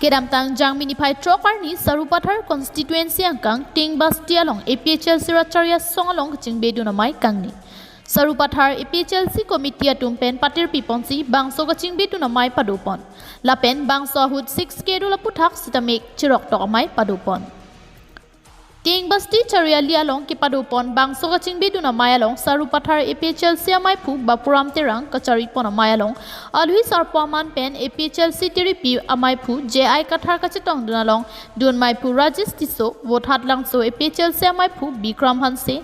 Kedamtang jang minipay trokarni sarupathar constituency angkang Ting Basti along APHLC racharya song along kachingbe dunamai kangni. Sarupathar APHLC committee atumpen patir piponsi bangso kachingbe dunamai padupon. Lapen bangso ahud 6K dulaputhak sitamek chirok tokamai padupon. Ting Basti chari along ki padupon bangso kachingbe dunamai along sarupathar APHLC amai phu bapuram terang kachari ponamai along alhui sarpaman pen APHLC tiripi amai phu JI kathar kachetong dunalong dunmai phu Rajesh Tiso vote hat langso APHLC amai phu Bikram Hanse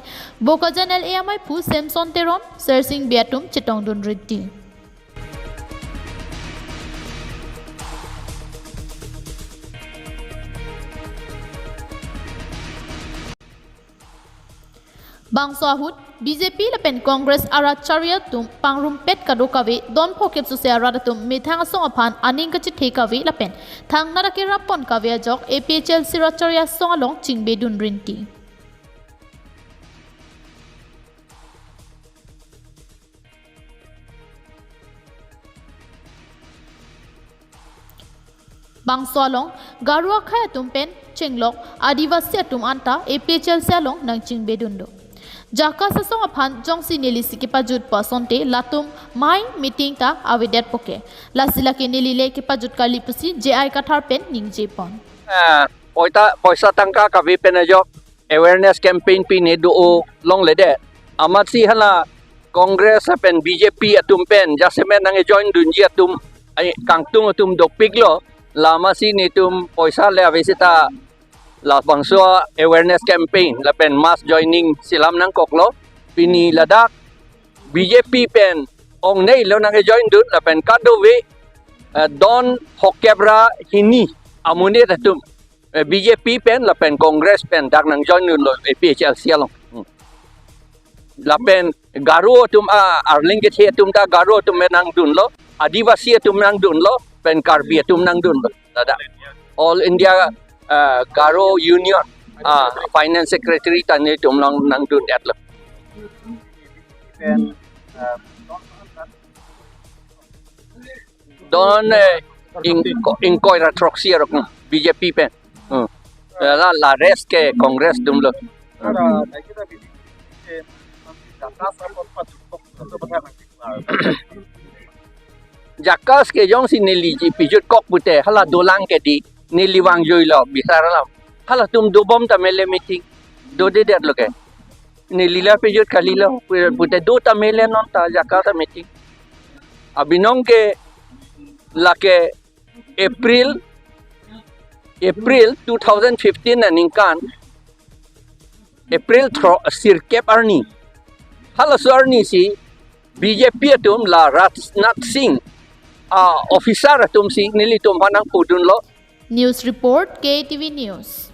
bokajan LA amai phu Samson Teron sersing beatum chetong dun ritti. Bangso ahud BJP lapen Congress ara charya tum pangrum pet kadokawe don phokep suse ara tum mithang song aphan aning kachi thekawe lapen thang narake rapon kawe jok APHLC racharya song along chingbe dun rinti. Bangso along garua khaya tum pen chenglok adivasi atum anta APHLC along nang chingbe dundo. Jaka sasong aphan jongsi nili sikipajut pasonte latum mai meeting ta awedet poke lasila ke nilile kipajut kali pusi JI kathar pen ningje pon poisa tangka ka vi pen ajok awareness campaign pi ne do long lede amasi hala congress pen BJP atum pen jasemen nang join dunji atum kangtung atum dokpiglo lama si ni tum poisa le avesita la bangso awareness campaign la pen mass joining silam nang koklo pini ladak BJP pen ong nei lo nang join dut la pen kadowe don hokebra hini amune tatum BJP pen la pen congress pen dak nang join lo APHLC along la pen garu tum arlingit he tum ta garu tum nang dun lo adivasi tum nang dun lo pen karbi tum nang dun lo ladak all India Garo Union Finance Secretary tani tumlang nang dun atlo. Don inkoy ratroxy rok BJP pen. La rest ke Congress dumlo. Jakas ke jong si neliji pijut kok pute hala dolang ke di niliwang joylo bisara hala tum do bom ta mele meeting do de det loke nilila pejut kalila pute do ta mele non ta jakata meeting abinong ke lake April 2015 aninkan April sirkep arni hala so arni si BJP atum la Ratnat Singh officer atum si nilitum hanang pudun lo. News report KTV News.